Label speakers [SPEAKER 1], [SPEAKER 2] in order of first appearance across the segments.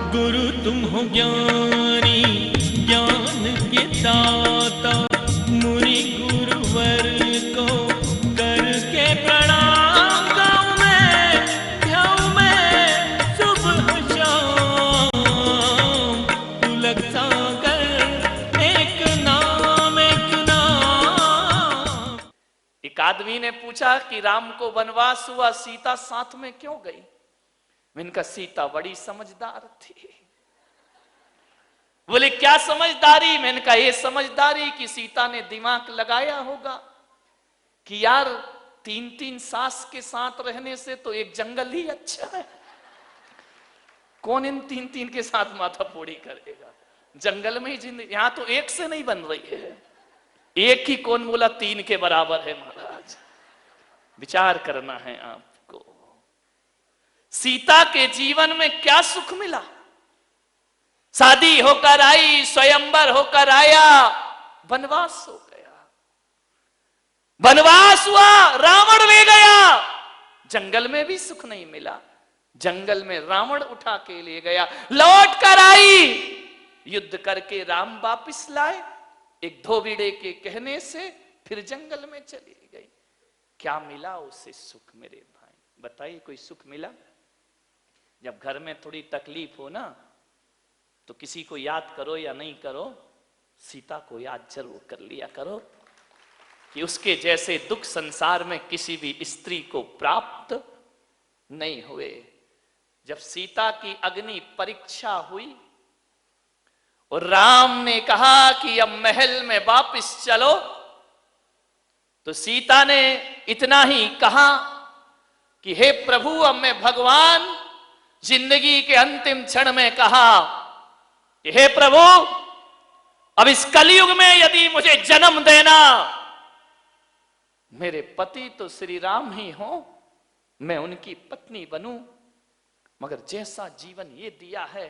[SPEAKER 1] गुरु तुम हो ज्ञानी ज्ञान के दाता, मुनि गुरुवर को करके प्रणाम। गाऊं मैं ध्याऊं मैं सुबह शाम, तुलक सागर एक नाम एक नाम।
[SPEAKER 2] एक आदमी ने पूछा कि राम को वनवास हुआ, सीता साथ में क्यों गई? इनका सीता बड़ी समझदार थी। बोले क्या समझदारी? मैंने कहा ये समझदारी कि सीता ने दिमाग लगाया होगा कि यार 3-3 सास के साथ रहने से तो एक जंगल ही अच्छा है। कौन इन 3-3 के साथ माथा फोड़ी करेगा? जंगल में ही जिंदगी। यहां तो एक से नहीं बन रही है, एक ही कौन बोला 3 के बराबर है? महाराज विचार करना है आपको। सीता के जीवन में क्या सुख मिला? शादी होकर आई, स्वयंवर होकर आया, वनवास हो गया। वनवास हुआ, रावण ले गया। जंगल में भी सुख नहीं मिला, जंगल में रावण उठा के ले गया। लौट कर आई, युद्ध करके राम वापिस लाए, एक धोबिड़े के कहने से फिर जंगल में चली गई। क्या मिला उसे सुख? मेरे भाई बताइए, कोई सुख मिला? जब घर में थोड़ी तकलीफ हो ना, तो किसी को याद करो या नहीं करो, सीता को याद जरूर कर लिया करो कि उसके जैसे दुख संसार में किसी भी स्त्री को प्राप्त नहीं हुए। जब सीता की अग्नि परीक्षा हुई और राम ने कहा कि अब महल में वापस चलो, तो सीता ने इतना ही कहा कि हे प्रभु, अब मैं भगवान जिंदगी के अंतिम क्षण में कहा कि हे प्रभु, अब इस कलयुग में यदि मुझे जन्म देना, मेरे पति तो श्री राम ही हो, मैं उनकी पत्नी बनूं, मगर जैसा जीवन ये दिया है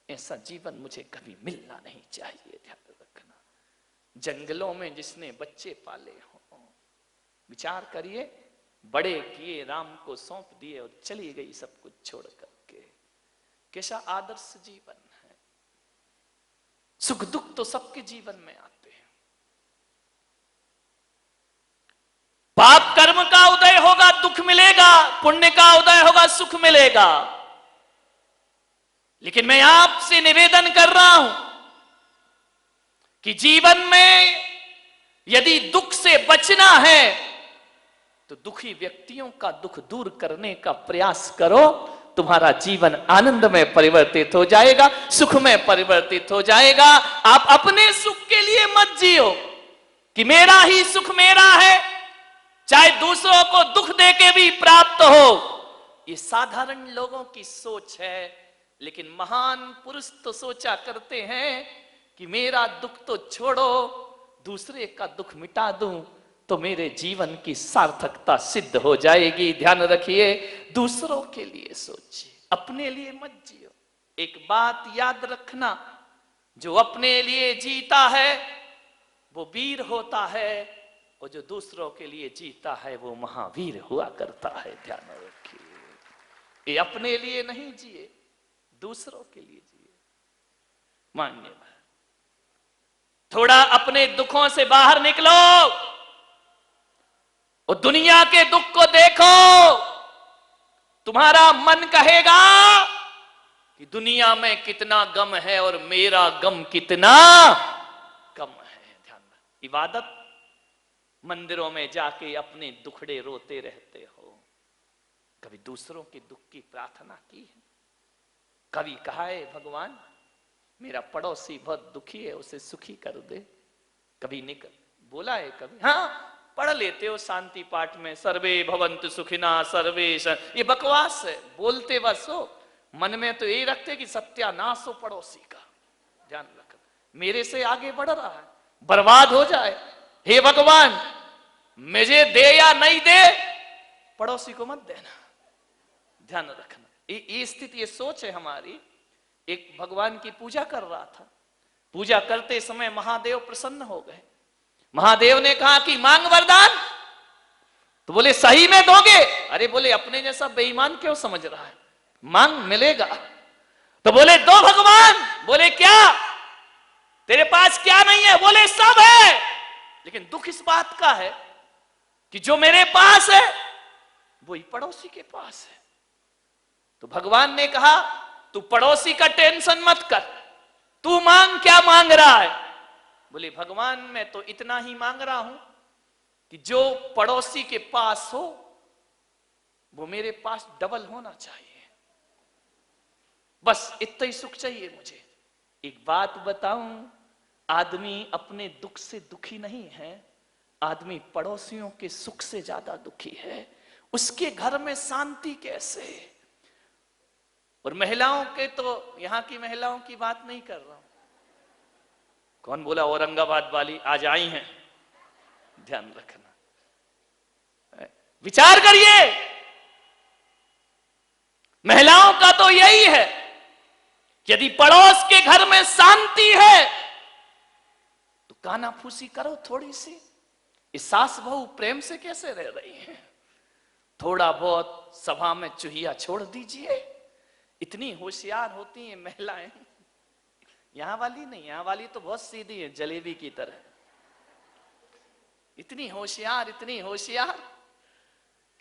[SPEAKER 2] ऐसा जीवन मुझे कभी मिलना नहीं चाहिए। ध्यान रखना, जंगलों में जिसने बच्चे पाले हो, विचार करिए, बड़े किए, राम को सौंप दिए और चली गई सब कुछ छोड़ करके। कैसा आदर्श जीवन है। सुख दुख तो सबके जीवन में आते हैं। पाप कर्म का उदय होगा, दुख मिलेगा, पुण्य का उदय होगा, सुख मिलेगा। लेकिन मैं आपसे निवेदन कर रहा हूं कि जीवन में यदि दुख से बचना है तो दुखी व्यक्तियों का दुख दूर करने का प्रयास करो। तुम्हारा जीवन आनंद में परिवर्तित हो जाएगा, सुख में परिवर्तित हो जाएगा। आप अपने सुख के लिए मत जियो कि मेरा ही सुख मेरा है, चाहे दूसरों को दुख दे के भी प्राप्त हो। ये साधारण लोगों की सोच है, लेकिन महान पुरुष तो सोचा करते हैं कि मेरा दुख तो छोड़ो, दूसरे का दुख मिटा दूं तो मेरे जीवन की सार्थकता सिद्ध हो जाएगी। ध्यान रखिए, दूसरों के लिए सोचिए, अपने लिए मत जियो। एक बात याद रखना, जो अपने लिए जीता है वो वीर होता है, और जो दूसरों के लिए जीता है वो महावीर हुआ करता है। ध्यान रखिए, ये अपने लिए नहीं जिए, दूसरों के लिए जिए। मान्यवर, थोड़ा अपने दुखों से बाहर निकलो और दुनिया के दुख को देखो। तुम्हारा मन कहेगा कि दुनिया में कितना गम है और मेरा गम कितना कम है। ध्यान रख, इबादत मंदिरों में जाके अपने दुखड़े रोते रहते हो, कभी दूसरों के दुख की प्रार्थना की है? कभी कहा है भगवान मेरा पड़ोसी बहुत दुखी है, उसे सुखी कर दे? कभी निकल बोला है? कभी? हाँ, पढ़ लेते हो शांति पाठ में, सर्वे भवन्तु सुखिना सर्वे, ये बकवास है, बोलते बस हो, मन में तो यही रखते कि सत्यानाश हो पड़ोसी का। ध्यान रख, मेरे से आगे बढ़ रहा है, बर्बाद हो जाए। हे भगवान, मुझे दे या नहीं दे, पड़ोसी को मत देना। ध्यान रखना, ये स्थिति, ये सोच है हमारी। एक भगवान की पूजा कर रहा था, पूजा करते समय महादेव प्रसन्न हो गए। महादेव ने कहा कि मांग वरदान, तो बोले सही में दोगे? अरे बोले अपने जैसा बेईमान क्यों समझ रहा है, मांग मिलेगा। तो बोले दो लेकिन दुख इस बात का है कि जो मेरे पास है वही पड़ोसी के पास है। तो भगवान ने कहा तू पड़ोसी का टेंशन मत कर, तू मांग, क्या मांग रहा है? बोले भगवान मैं तो इतना ही मांग रहा हूं कि जो पड़ोसी के पास हो वो मेरे पास डबल होना चाहिए, बस इतना ही सुख चाहिए मुझे। एक बात बताऊं, आदमी अपने दुख से दुखी नहीं है, आदमी पड़ोसियों के सुख से ज्यादा दुखी है। उसके घर में शांति कैसे? और महिलाओं के तो, यहां की महिलाओं की बात नहीं कर रहा हूं। कौन बोला औरंगाबाद वाली आज आई हैं? ध्यान रखना, विचार करिए। महिलाओं का तो यही है, यदि पड़ोस के घर में शांति है तो कानाफूसी करो थोड़ी सी। इस सास बहू प्रेम से कैसे रह रही है? थोड़ा बहुत सभा में चूहिया छोड़ दीजिए। इतनी होशियार होती हैं महिलाएं, यहां वाली नहीं, यहां वाली तो बहुत सीधी है, जलेबी की तरह। इतनी होशियार, इतनी होशियार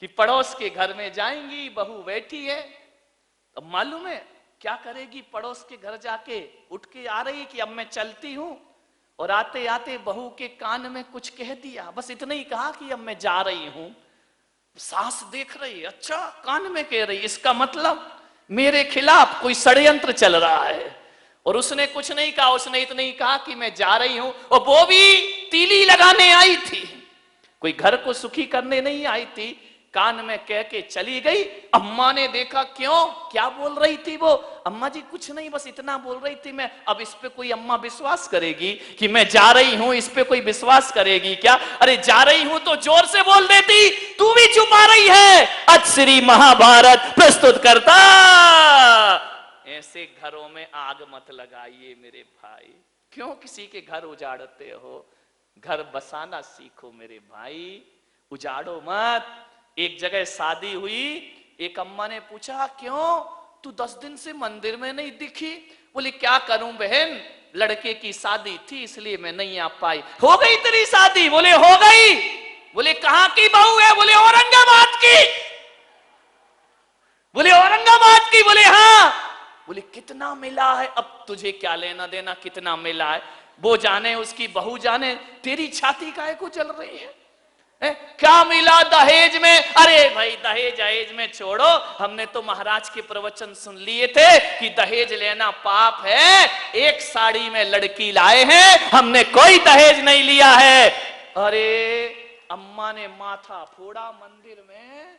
[SPEAKER 2] कि पड़ोस के घर में जाएंगी, बहू बैठी है, अब मालूम है क्या करेगी? पड़ोस के घर जाके उठ के आ रही कि अब मैं चलती हूं, और आते आते बहू के कान में कुछ कह दिया, बस इतना ही कहा कि अब मैं जा रही हूं। सास देख रही, अच्छा कान में कह रही, इसका मतलब मेरे खिलाफ कोई षड्यंत्र चल रहा है। और उसने कुछ नहीं कहा, उसने इतना ही कहा कि मैं जा रही हूं, और वो भी तीली लगाने आई थी, कोई घर को सुखी करने नहीं आई थी। कान में कह के चली गई। अम्मा ने देखा, क्यों, क्या बोल रही थी वो? अम्मा जी कुछ नहीं, बस इतना बोल रही थी मैं। अब इस पे कोई अम्मा विश्वास करेगी कि मैं जा रही हूं? इस पे कोई विश्वास करेगी क्या? अरे जा रही हूं तो जोर से बोल देती, तू भी छुपा रही है। आज श्री महाभारत प्रस्तुत करता। ऐसे घरों में आग मत लगाइए मेरे भाई। क्यों किसी के घर उजाड़ते हो? घर बसाना सीखो मेरे भाई, उजाड़ो मत। एक जगह शादी हुई, एक अम्मा ने पूछा, क्यों तू 10 दिन से मंदिर में नहीं दिखी? बोली क्या करूं बहन, लड़के की शादी थी इसलिए मैं नहीं आ पाई। हो गई तेरी शादी? बोले हो गई। बोले कहां की बहू है? बोले औरंगाबाद की। बोले औरंगाबाद की? बोले हाँ। बोले कितना मिला है? अब तुझे क्या लेना देना कितना मिला है, वो जाने, उसकी बहू जाने, तेरी छाती काहे को जल रही है? क्या मिला दहेज में? अरे भाई दहेज दहेज में छोड़ो, हमने तो महाराज के प्रवचन सुन लिए थे कि दहेज लेना पाप है। एक साड़ी में लड़की लाए हैं, हमने कोई दहेज नहीं लिया है। अरे अम्मा ने माथा फोड़ा मंदिर में।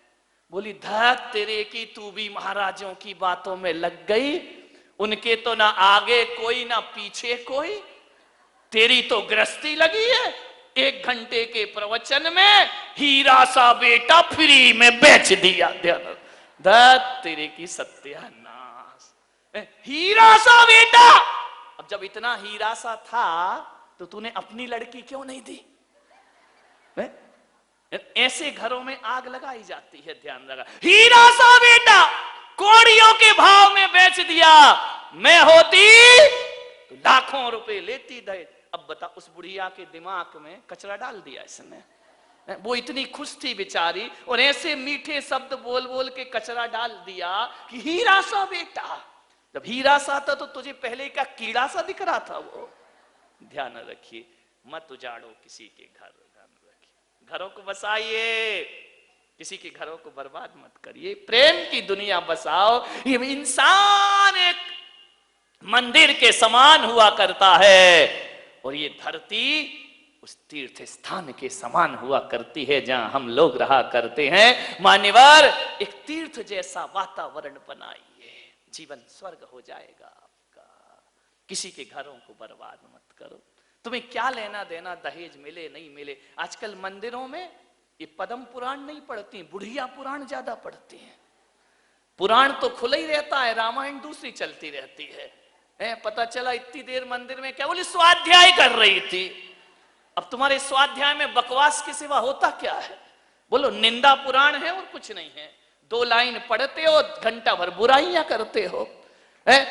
[SPEAKER 2] बोली धत तेरे की, तू भी महाराजों की बातों में लग गई। उनके तो ना आगे कोई ना पीछे कोई, तेरी तो गृहस्थी लगी है। 1 घंटे के प्रवचन में हीरा सा बेटा फ्री में बेच दिया। धत तेरे की सत्यानाश, हीरा सा बेटा। अब जब इतना हीरा सा था तो तूने अपनी लड़की क्यों नहीं दी? ऐसे घरों में आग लगाई जाती है, ध्यान रखा। हीरा सा बेटा कौड़ियों के भाव में बेच दिया। मैं होती तो लाखों रुपए लेती दहेज। अब बता, उस बुढ़िया के दिमाग में कचरा डाल दिया इसने। वो इतनी खुश थी बेचारी, और ऐसे मीठे शब्द बोल बोल के कचरा डाल दिया कि हीरा सा बेटा। जब हीरा सा था तो तुझे पहले का कीड़ा सा दिख रहा था वो। ध्यान रखिए, मत उजाड़ो किसी के घर, ध्यान रखिए, घरों को बसाइए, किसी के घरों को बर्बाद मत करिए। प्रेम की दुनिया बसाओ। ये इंसान एक मंदिर के समान हुआ करता है, और ये धरती उस तीर्थ स्थान के समान हुआ करती है जहां हम लोग रहा करते हैं। मान्यवर, एक तीर्थ जैसा वातावरण बनाइए, जीवन स्वर्ग हो जाएगा आपका। किसी के घरों को बर्बाद मत करो। तुम्हें क्या लेना देना दहेज मिले नहीं मिले। आजकल मंदिरों में ये पद्म पुराण नहीं पढ़ती, बुढ़िया पुराण ज्यादा पढ़ती हैं। पुराण तो खुला ही रहता है, रामायण दूसरी चलती रहती है। पता चला इतनी देर मंदिर में क्या, बोली स्वाध्याय कर रही थी। अब तुम्हारे स्वाध्याय में बकवास के सिवा होता क्या है? बोलो निंदा पुराण है और कुछ नहीं है। 2 लाइन पढ़ते हो, घंटा भर बुराइयां करते हो।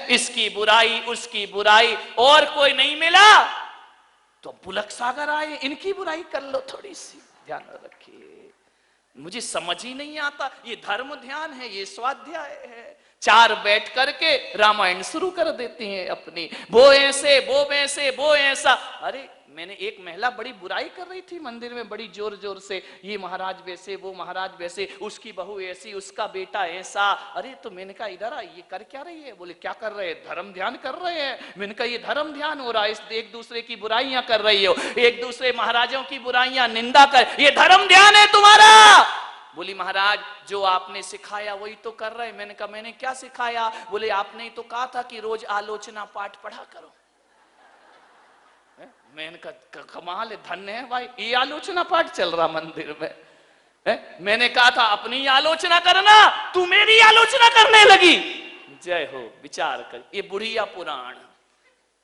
[SPEAKER 2] इसकी बुराई उसकी बुराई, और कोई नहीं मिला। तो बुलक सागर आए, इनकी बुराई कर लो थोड़ी सी, ध्यान रखिए। मुझे समझ ही नहीं आता, ये धर्म ध्यान है, ये स्वाध्याय है। चार बैठ करके रामायण शुरू कर देती हैं अपनी, वो ऐसे, वो वैसे, वो ऐसा। अरे मैंने एक महिला बड़ी बुराई कर रही थी मंदिर में बड़ी जोर जोर से, ये महाराज वैसे, वो महाराज वैसे, उसकी बहू ऐसी, उसका बेटा ऐसा। अरे तो मैंने कहा इधर आ, ये कर क्या रही है? बोले क्या कर रहे हैं? धर्म ध्यान कर रहे हैं। मैंने कहा ये धर्म ध्यान हो रहा है, एक दूसरे की बुराइयां कर रही हो, एक दूसरे महाराजों की बुराइयां निंदा कर, ये धर्म ध्यान है तुम्हारा? बोली महाराज जो आपने सिखाया वही तो कर रहे। मैंने कहा मैंने क्या सिखाया? बोले आपने तो कहा था कि रोज आलोचना पाठ पढ़ा करो। मैंने कहा कमाल है, धन्य है भाई, ये आलोचना पाठ चल रहा मंदिर में। मैंने कहा था अपनी आलोचना करना, तू मेरी आलोचना करने लगी। जय हो, विचार कर, ये बुढ़िया पुराण,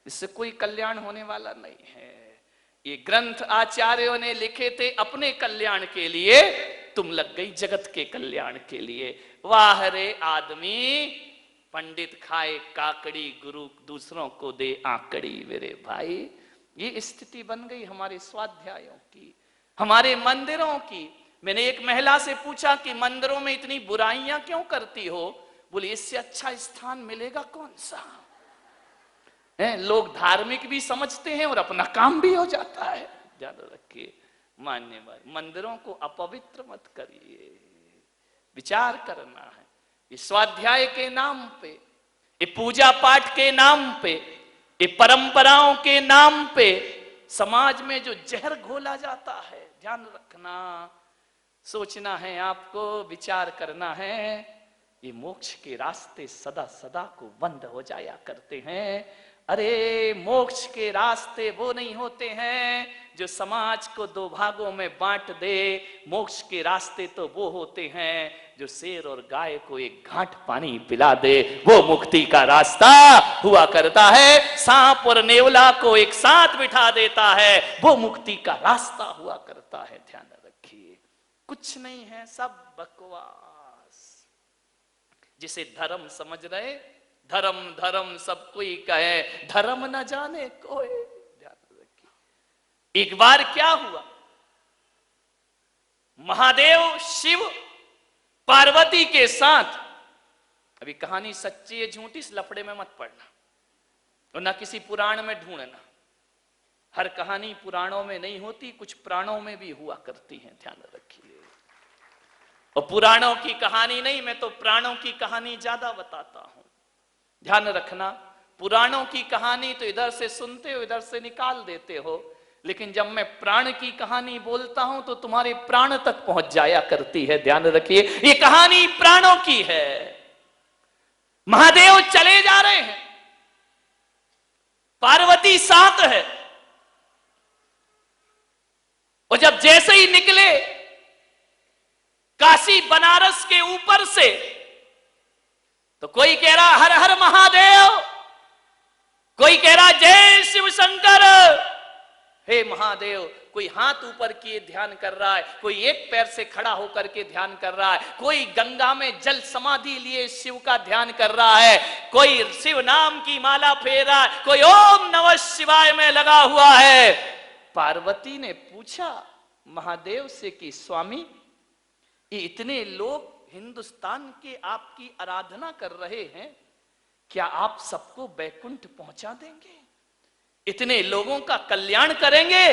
[SPEAKER 2] इससे कोई कल्याण होने वाला नहीं है। ये ग्रंथ आचार्यों ने लिखे थे अपने कल्याण के लिए, तुम लग गई जगत के कल्याण के लिए। वाह रे आदमी, पंडित खाए काकड़ी, गुरु दूसरों को दे आकड़ी। मेरे भाई ये स्थिति बन गई हमारे स्वाध्यायों की, हमारे मंदिरों की। मैंने एक महिला से पूछा कि मंदिरों में इतनी बुराइयां क्यों करती हो? बोले इससे अच्छा स्थान मिलेगा कौन सा है? लोग धार्मिक भी समझते हैं और अपना काम भी हो जाता है। ध्यान रखिए मान्यवर, मंदिरों को अपवित्र मत करिए, विचार करना है। ये स्वाध्याय के नाम पे, ये पूजा पाठ के नाम पे, ये परंपराओं के नाम पे समाज में जो जहर घोला जाता है, ध्यान रखना, सोचना है आपको, विचार करना है। ये मोक्ष के रास्ते सदा सदा को बंद हो जाया करते हैं। अरे मोक्ष के रास्ते वो नहीं होते हैं जो समाज को दो भागों में बांट दे। मोक्ष के रास्ते तो वो होते हैं जो शेर और गाय को एक घाट पानी पिला दे, वो मुक्ति का रास्ता हुआ करता है। सांप और नेवला को एक साथ बिठा देता है, वो मुक्ति का रास्ता हुआ करता है। ध्यान रखिए, कुछ नहीं है, सब बकवास। जिसे धर्म समझ रहे, धर्म धर्म सब कोई कहे, धर्म न जाने कोई। ध्यान रखिए, एक बार क्या हुआ, महादेव शिव पार्वती के साथ, अभी कहानी सच्ची है झूठी इस लफड़े में मत पड़ना और ना किसी पुराण में ढूंढना। हर कहानी पुराणों में नहीं होती, कुछ पुराणों में भी हुआ करती है, ध्यान रखिए। और पुराणों की कहानी नहीं, मैं तो प्राणों की कहानी ज्यादा बताता हूं। ध्यान रखना, पुराणों की कहानी तो इधर से सुनते हो, इधर से निकाल देते हो, लेकिन जब मैं प्राण की कहानी बोलता हूं तो तुम्हारे प्राण तक पहुंच जाया करती है। ध्यान रखिए, ये कहानी प्राणों की है। महादेव चले जा रहे हैं, पार्वती साथ है, और जब जैसे ही निकले काशी बनारस के ऊपर से, तो कोई कह रहा हर हर महादेव, कोई कह रहा जय शिव शंकर, हे महादेव। कोई हाथ ऊपर किए ध्यान कर रहा है, कोई एक पैर से खड़ा होकर के ध्यान कर रहा है, कोई गंगा में जल समाधि लिए शिव का ध्यान कर रहा है, कोई शिव नाम की माला फेर रहा है, कोई ओम नमः शिवाय में लगा हुआ है। पार्वती ने पूछा महादेव से कि स्वामी, ये इतने लोग हिंदुस्तान के आपकी आराधना कर रहे हैं, क्या आप सबको बैकुंठ पहुंचा देंगे? इतने लोगों का कल्याण करेंगे?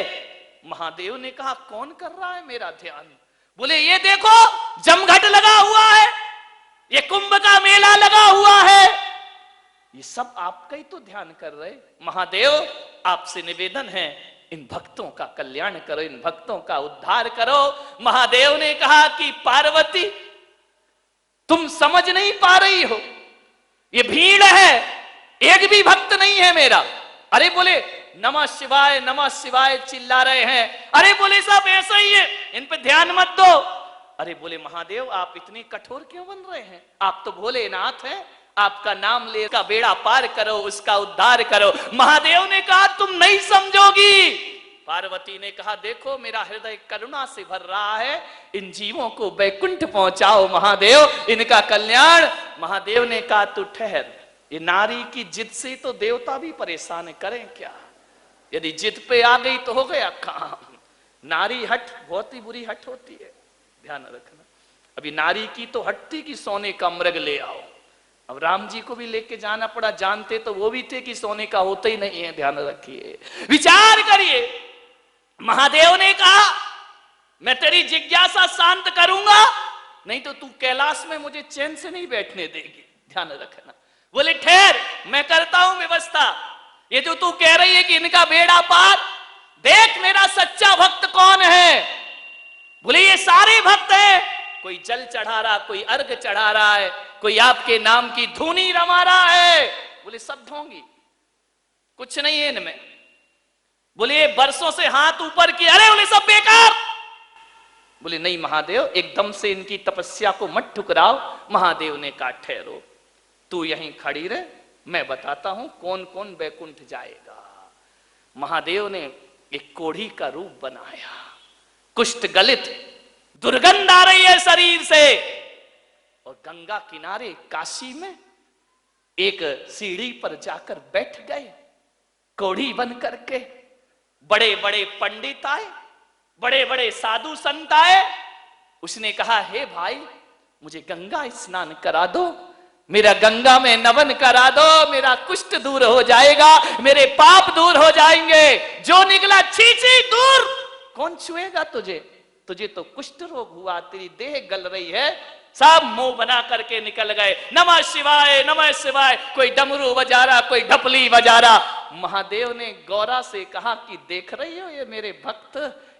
[SPEAKER 2] महादेव ने कहा कौन कर रहा है मेरा ध्यान? बोले ये देखो जमघट लगा हुआ है, ये कुंभ का मेला लगा हुआ है, ये सब आपका ही तो ध्यान कर रहे। महादेव आपसे निवेदन है, इन भक्तों का कल्याण करो, इन भक्तों का उद्धार करो। महादेव ने कहा कि पार्वती तुम समझ नहीं पा रही हो, ये भीड़ है, एक भी भक्त नहीं है मेरा। अरे बोले नमः शिवाय चिल्ला रहे हैं। अरे बोले सब ऐसा ही है, इन पे ध्यान मत दो। अरे बोले महादेव आप इतने कठोर क्यों बन रहे हैं? आप तो भोलेनाथ हैं, आपका नाम ले का बेड़ा पार करो, उसका उद्धार करो। महादेव ने कहा तुम नहीं समझोगी। पार्वती ने कहा देखो मेरा हृदय करुणा से भर रहा है, इन जीवों को बैकुंठ पहुंचाओ महादेव, इनका कल्याण। महादेव ने कहा तू ठहर, ये नारी की जिद से तो देवता भी परेशान करें क्या? यदि जिद पे आ गई तो हो गया काम। नारी हट बहुत ही बुरी हट होती है, ध्यान रखना। अभी नारी की तो हट थी कि सोने का मृग ले आओ, अब राम जी को भी लेके जाना पड़ा, जानते तो वो भी थे कि सोने का होता ही नहीं है, ध्यान रखिए, विचार करिए। महादेव ने कहा मैं तेरी जिज्ञासा शांत करूंगा, नहीं तो तू कैलाश में मुझे चैन से नहीं बैठने देगी, ध्यान रखना। बोले ठहर, मैं करता हूं व्यवस्था। ये जो तू कह रही है कि इनका बेड़ा पार, देख मेरा सच्चा भक्त कौन है। बोले ये सारे भक्त हैं, कोई जल चढ़ा रहा, कोई अर्घ चढ़ा रहा है, कोई आपके नाम की धुनी रमा रहा है। बोले सब ढोंगी, कुछ नहीं है इनमें। बोले ये बरसों से हाथ ऊपर किए, अरे बोले सब बेकार। बोले नहीं महादेव, एकदम से इनकी तपस्या को मत ठुकराओ। महादेव ने कहा ठहरो, तू यहीं खड़ी रह, मैं बताता हूं कौन कौन बैकुंठ जाएगा। महादेव ने एक कोढ़ी का रूप बनाया, कुष्ठ गलित, दुर्गंध आ रही है शरीर से, और गंगा किनारे काशी में एक सीढ़ी पर जाकर बैठ गए कोढ़ी बन करके। बड़े बड़े पंडित आए, बड़े बड़े साधु संत आए। उसने कहा हे भाई मुझे गंगा स्नान करा दो, मेरा गंगा में नमन करा दो, मेरा कुष्ठ दूर हो जाएगा, मेरे पाप दूर हो जाएंगे। जो निकला छी छी दूर, कौन छुएगा तुझे, तुझे तो कुष्ठ रोग हुआ, तेरी देह गल रही है। सब मुंह बना करके निकल गए, नमः शिवाय नमः शिवाय। कोई डमरू बजा रहा, कोई ढपली बजा रहा। महादेव ने गौरा से कहा कि देख रही हो ये मेरे भक्त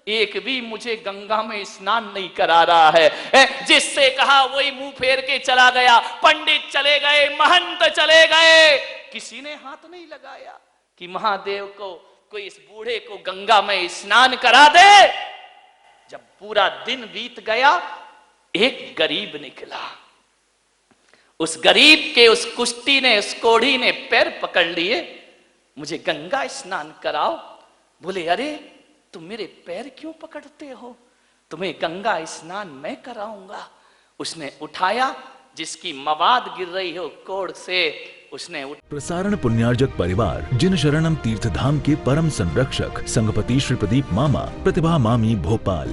[SPEAKER 2] एक भी मुझे गंगा में स्नान नहीं करा रहा है। जिससे कहा वही मुंह फेर के चला गया। पंडित चले गए, महंत चले गए, किसी ने हाथ नहीं लगाया कि महादेव को कोई इस बूढ़े को गंगा में स्नान करा दे। जब पूरा दिन बीत गया, एक गरीब निकला। उस गरीब के उस कुश्ती ने, उस कोढ़ी ने पैर पकड़ लिए, मुझे गंगा स्नान कराओ। बोले अरे तुम मेरे पैर क्यों पकड़ते हो, तुम्हें गंगा स्नान मैं कराऊंगा। उसने उठाया, जिसकी मवाद गिर रही हो कोढ़ से, उसने
[SPEAKER 3] प्रसारण पुण्यार्जक परिवार जिन शरणम तीर्थ धाम के परम संरक्षक संघपति श्री प्रदीप मामा, प्रतिभा मामी भोपाल।